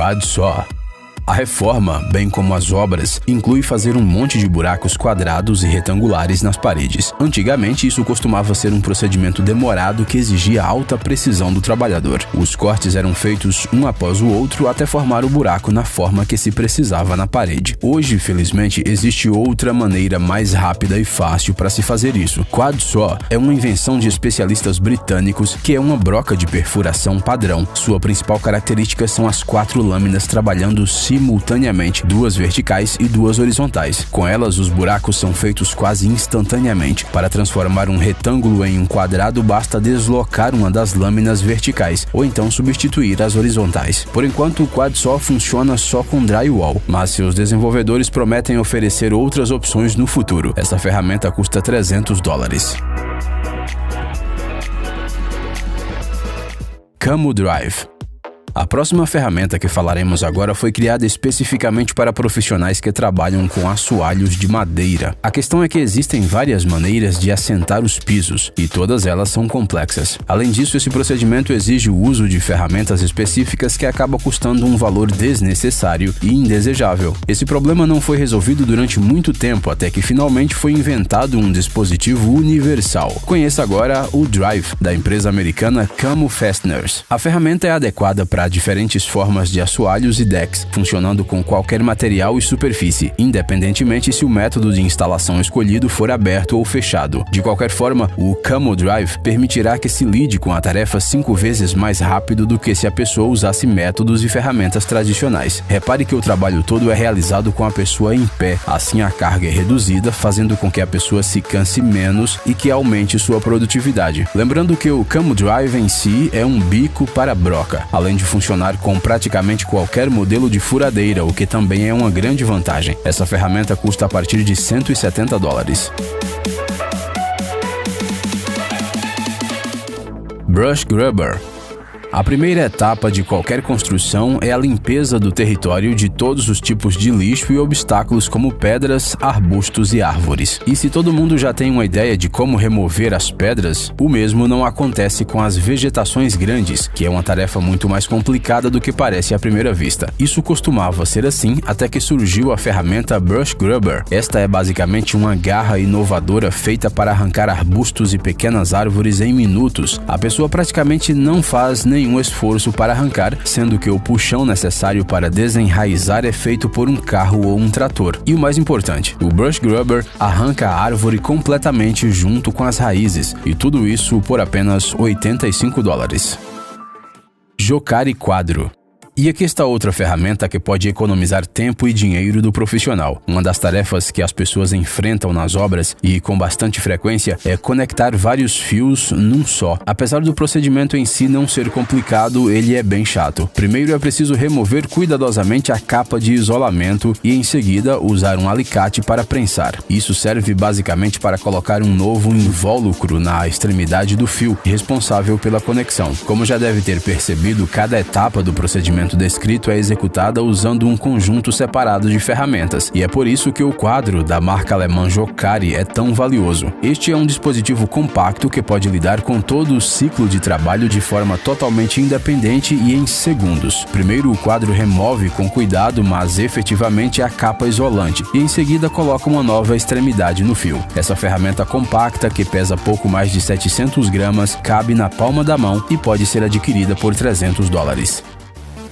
Quad Saw. A reforma, bem como as obras, inclui fazer um monte de buracos quadrados e retangulares nas paredes. Antigamente, isso costumava ser um procedimento demorado que exigia alta precisão do trabalhador. Os cortes eram feitos um após o outro até formar o buraco na forma que se precisava na parede. Hoje, felizmente, existe outra maneira mais rápida e fácil para se fazer isso. Quad Saw é uma invenção de especialistas britânicos que é uma broca de perfuração padrão. Sua principal característica são as 4 lâminas trabalhando simultaneamente, 2 verticais e 2 horizontais. Com elas, os buracos são feitos quase instantaneamente. Para transformar um retângulo em um quadrado, basta deslocar uma das lâminas verticais, ou então substituir as horizontais. Por enquanto, o Quad Saw funciona só com drywall, mas seus desenvolvedores prometem oferecer outras opções no futuro. Essa ferramenta custa $300. Camo Drive. A próxima ferramenta que falaremos agora foi criada especificamente para profissionais que trabalham com assoalhos de madeira. A questão é que existem várias maneiras de assentar os pisos, e todas elas são complexas. Além disso, esse procedimento exige o uso de ferramentas específicas que acaba custando um valor desnecessário e indesejável. Esse problema não foi resolvido durante muito tempo, até que finalmente foi inventado um dispositivo universal. Conheça agora o Drive, da empresa americana Camo Fasteners. A ferramenta é adequada para diferentes formas de assoalhos e decks, funcionando com qualquer material e superfície, independentemente se o método de instalação escolhido for aberto ou fechado. De qualquer forma, o Camo Drive permitirá que se lide com a tarefa 5 vezes mais rápido do que se a pessoa usasse métodos e ferramentas tradicionais. Repare que o trabalho todo é realizado com a pessoa em pé, assim a carga é reduzida, fazendo com que a pessoa se canse menos e que aumente sua produtividade. Lembrando que o Camo Drive em si é um bico para broca, além de funcionar com praticamente qualquer modelo de furadeira, o que também é uma grande vantagem. Essa ferramenta custa a partir de $170. Brush Grubber. A primeira etapa de qualquer construção é a limpeza do território de todos os tipos de lixo e obstáculos como pedras, arbustos e árvores. E se todo mundo já tem uma ideia de como remover as pedras, o mesmo não acontece com as vegetações grandes, que é uma tarefa muito mais complicada do que parece à primeira vista. Isso costumava ser assim até que surgiu a ferramenta Brush Grubber. Esta é basicamente uma garra inovadora feita para arrancar arbustos e pequenas árvores em minutos. A pessoa praticamente não faz nenhum esforço para arrancar, sendo que o puxão necessário para desenraizar é feito por um carro ou um trator. E o mais importante, o Brush Grubber arranca a árvore completamente junto com as raízes, e tudo isso por apenas $85. Jocari Quadro. E aqui está outra ferramenta que pode economizar tempo e dinheiro do profissional. Uma das tarefas que as pessoas enfrentam nas obras, e com bastante frequência, é conectar vários fios num só. Apesar do procedimento em si não ser complicado, ele é bem chato. Primeiro é preciso remover cuidadosamente a capa de isolamento e, em seguida, usar um alicate para prensar. Isso serve basicamente para colocar um novo invólucro na extremidade do fio, responsável pela conexão. Como já deve ter percebido, cada etapa do procedimento descrito é executada usando um conjunto separado de ferramentas, e é por isso que o quadro da marca alemã Jocari é tão valioso. Este é um dispositivo compacto que pode lidar com todo o ciclo de trabalho de forma totalmente independente e em segundos. Primeiro, o quadro remove com cuidado, mas efetivamente, a capa isolante, e em seguida coloca uma nova extremidade no fio. Essa ferramenta compacta, que pesa pouco mais de 700 gramas, cabe na palma da mão e pode ser adquirida por $300.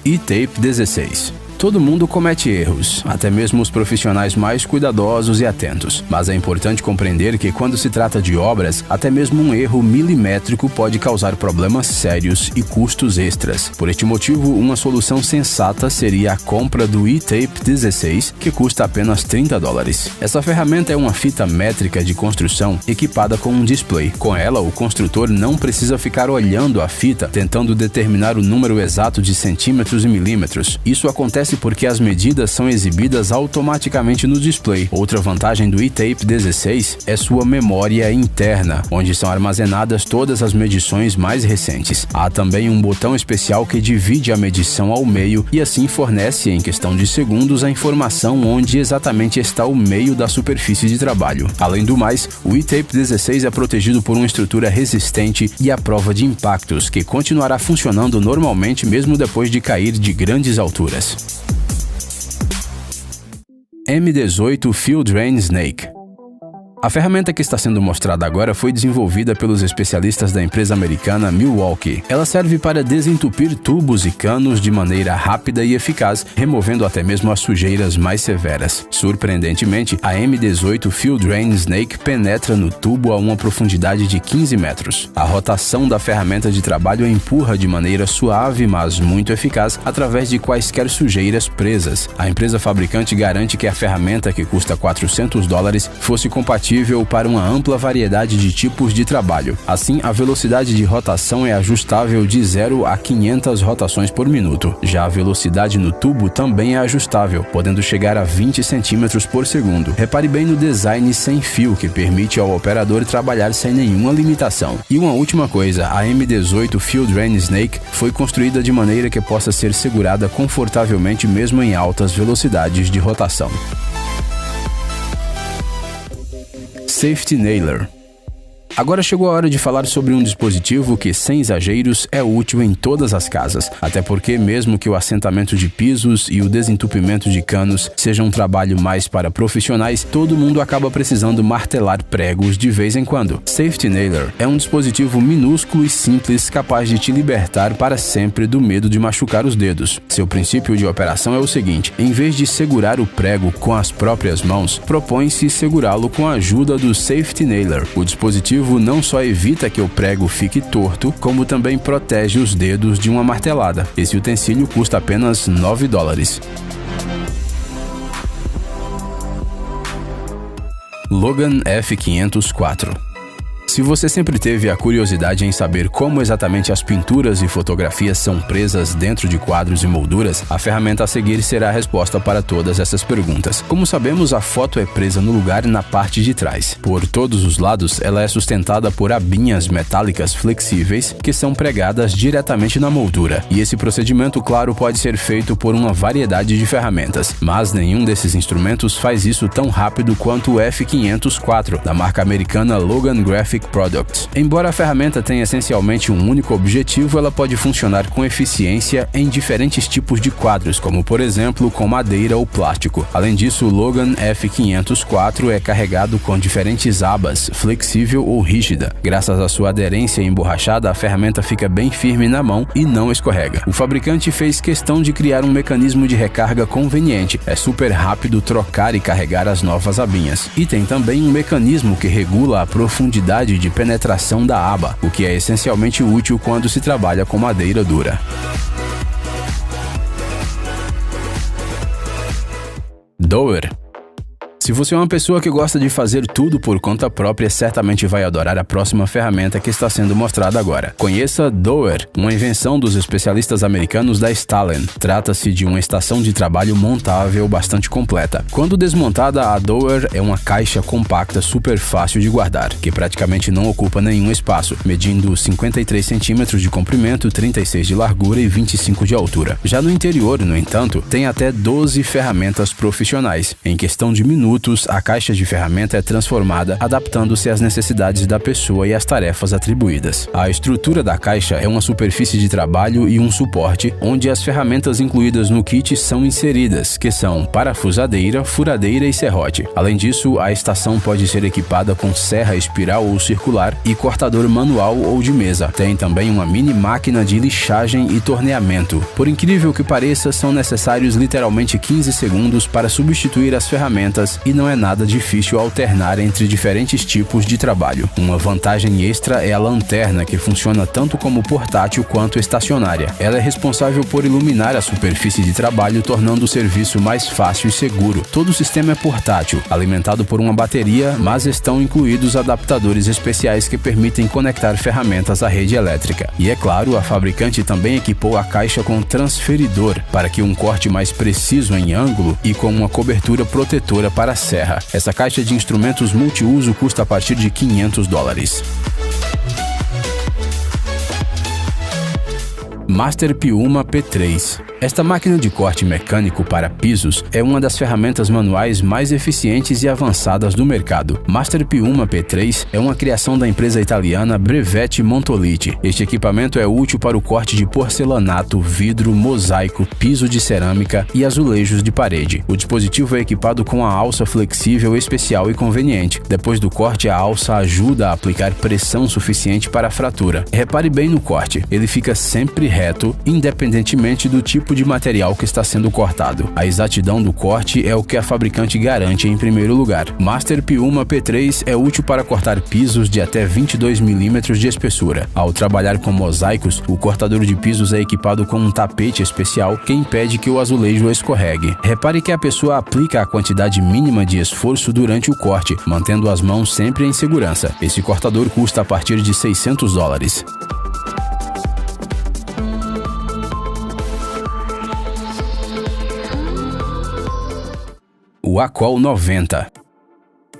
E-Tape 16. Todo mundo comete erros, até mesmo os profissionais mais cuidadosos e atentos. Mas é importante compreender que quando se trata de obras, até mesmo um erro milimétrico pode causar problemas sérios e custos extras. Por este motivo, uma solução sensata seria a compra do E-Tape 16, que custa apenas $30. Essa ferramenta é uma fita métrica de construção equipada com um display. Com ela, o construtor não precisa ficar olhando a fita, tentando determinar o número exato de centímetros e milímetros. Isso acontece acontece porque as medidas são exibidas automaticamente no display. Outra vantagem do eTape 16 é sua memória interna, onde são armazenadas todas as medições mais recentes. Há também um botão especial que divide a medição ao meio e assim fornece, em questão de segundos, a informação onde exatamente está o meio da superfície de trabalho. Além do mais, o eTape 16 é protegido por uma estrutura resistente e à prova de impactos, que continuará funcionando normalmente mesmo depois de cair de grandes alturas. M18 Field Drain Snake. A ferramenta que está sendo mostrada agora foi desenvolvida pelos especialistas da empresa americana Milwaukee. Ela serve para desentupir tubos e canos de maneira rápida e eficaz, removendo até mesmo as sujeiras mais severas. Surpreendentemente, a M18 Field Drain Snake penetra no tubo a uma profundidade de 15 metros. A rotação da ferramenta de trabalho empurra de maneira suave, mas muito eficaz, através de quaisquer sujeiras presas. A empresa fabricante garante que a ferramenta, que custa $400, fosse compatível para uma ampla variedade de tipos de trabalho. Assim, a velocidade de rotação é ajustável de 0 a 500 rotações por minuto. Já a velocidade no tubo também é ajustável, podendo chegar a 20 centímetros por segundo. Repare bem no design sem fio, que permite ao operador trabalhar sem nenhuma limitação. E uma última coisa, a M18 Field Drain Snake foi construída de maneira que possa ser segurada confortavelmente mesmo em altas velocidades de rotação. Safety Nailer. Agora chegou a hora de falar sobre um dispositivo que, sem exageros, é útil em todas as casas, até porque mesmo que o assentamento de pisos e o desentupimento de canos seja um trabalho mais para profissionais, todo mundo acaba precisando martelar pregos de vez em quando. Safety Nailer é um dispositivo minúsculo e simples capaz de te libertar para sempre do medo de machucar os dedos. Seu princípio de operação é o seguinte: em vez de segurar o prego com as próprias mãos, propõe-se segurá-lo com a ajuda do Safety Nailer. O dispositivo não só evita que o prego fique torto, como também protege os dedos de uma martelada. Esse utensílio custa apenas $9. Logan F504. Se você sempre teve a curiosidade em saber como exatamente as pinturas e fotografias são presas dentro de quadros e molduras, a ferramenta a seguir será a resposta para todas essas perguntas. Como sabemos, a foto é presa no lugar na parte de trás. Por todos os lados, ela é sustentada por abinhas metálicas flexíveis que são pregadas diretamente na moldura. E esse procedimento, claro, pode ser feito por uma variedade de ferramentas, mas nenhum desses instrumentos faz isso tão rápido quanto o F504, da marca americana Logan Graphic Products. Embora a ferramenta tenha essencialmente um único objetivo, ela pode funcionar com eficiência em diferentes tipos de quadros, como por exemplo com madeira ou plástico. Além disso, o Logan F504 é carregado com diferentes abas, flexível ou rígida. Graças à sua aderência emborrachada, a ferramenta fica bem firme na mão e não escorrega. O fabricante fez questão de criar um mecanismo de recarga conveniente. É super rápido trocar e carregar as novas abinhas. E tem também um mecanismo que regula a profundidade de penetração da aba, o que é essencialmente útil quando se trabalha com madeira dura. Doer. Se você é uma pessoa que gosta de fazer tudo por conta própria, certamente vai adorar a próxima ferramenta que está sendo mostrada agora. Conheça Doer, uma invenção dos especialistas americanos da Stahlen. Trata-se de uma estação de trabalho montável bastante completa. Quando desmontada, a Doer é uma caixa compacta super fácil de guardar, que praticamente não ocupa nenhum espaço, medindo 53 centímetros de comprimento, 36 de largura e 25 de altura. Já no interior, no entanto, tem até 12 ferramentas profissionais. Em questão de minutos, a caixa de ferramenta é transformada, adaptando-se às necessidades da pessoa e às tarefas atribuídas. A estrutura da caixa é uma superfície de trabalho e um suporte, onde as ferramentas incluídas no kit são inseridas, que são parafusadeira, furadeira e serrote. Além disso, a estação pode ser equipada com serra espiral ou circular e cortador manual ou de mesa. Tem também uma mini máquina de lixagem e torneamento. Por incrível que pareça, são necessários literalmente 15 segundos para substituir as ferramentas e não é nada difícil alternar entre diferentes tipos de trabalho. Uma vantagem extra é a lanterna, que funciona tanto como portátil quanto estacionária. Ela é responsável por iluminar a superfície de trabalho, tornando o serviço mais fácil e seguro. Todo o sistema é portátil, alimentado por uma bateria, mas estão incluídos adaptadores especiais que permitem conectar ferramentas à rede elétrica. E é claro, a fabricante também equipou a caixa com transferidor para que um corte mais preciso em ângulo e com uma cobertura protetora para a serra. Essa caixa de instrumentos multiuso custa a partir de $500. Master Piuma P3. Esta máquina de corte mecânico para pisos é uma das ferramentas manuais mais eficientes e avançadas do mercado. Master Piuma P3 é uma criação da empresa italiana Brevetti Montoliti. Este equipamento é útil para o corte de porcelanato, vidro, mosaico, piso de cerâmica e azulejos de parede. O dispositivo é equipado com a alça flexível especial e conveniente. Depois do corte, a alça ajuda a aplicar pressão suficiente para a fratura. Repare bem no corte, ele fica sempre reto, independentemente do tipo de material que está sendo cortado. A exatidão do corte é o que a fabricante garante em primeiro lugar. Master Piuma P3 é útil para cortar pisos de até 22 mm de espessura. Ao trabalhar com mosaicos, o cortador de pisos é equipado com um tapete especial que impede que o azulejo escorregue. Repare que a pessoa aplica a quantidade mínima de esforço durante o corte, mantendo as mãos sempre em segurança. Esse cortador custa a partir de $600. O Acol 90.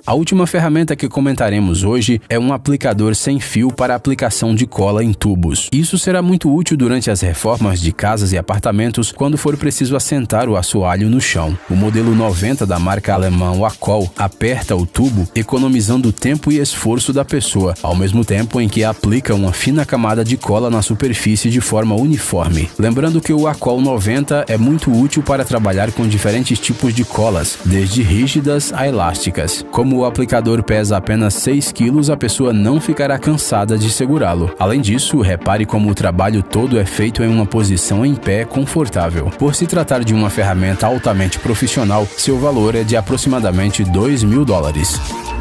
A última ferramenta que comentaremos hoje é um aplicador sem fio para aplicação de cola em tubos. Isso será muito útil durante as reformas de casas e apartamentos quando for preciso assentar o assoalho no chão. O modelo 90 da marca alemã Acol aperta o tubo, economizando tempo e esforço da pessoa, ao mesmo tempo em que aplica uma fina camada de cola na superfície de forma uniforme. Lembrando que o Acol 90 é muito útil para trabalhar com diferentes tipos de colas, desde rígidas a elásticas. Como o aplicador pesa apenas 6 kg, a pessoa não ficará cansada de segurá-lo. Além disso, repare como o trabalho todo é feito em uma posição em pé confortável. Por se tratar de uma ferramenta altamente profissional, seu valor é de aproximadamente $2.000.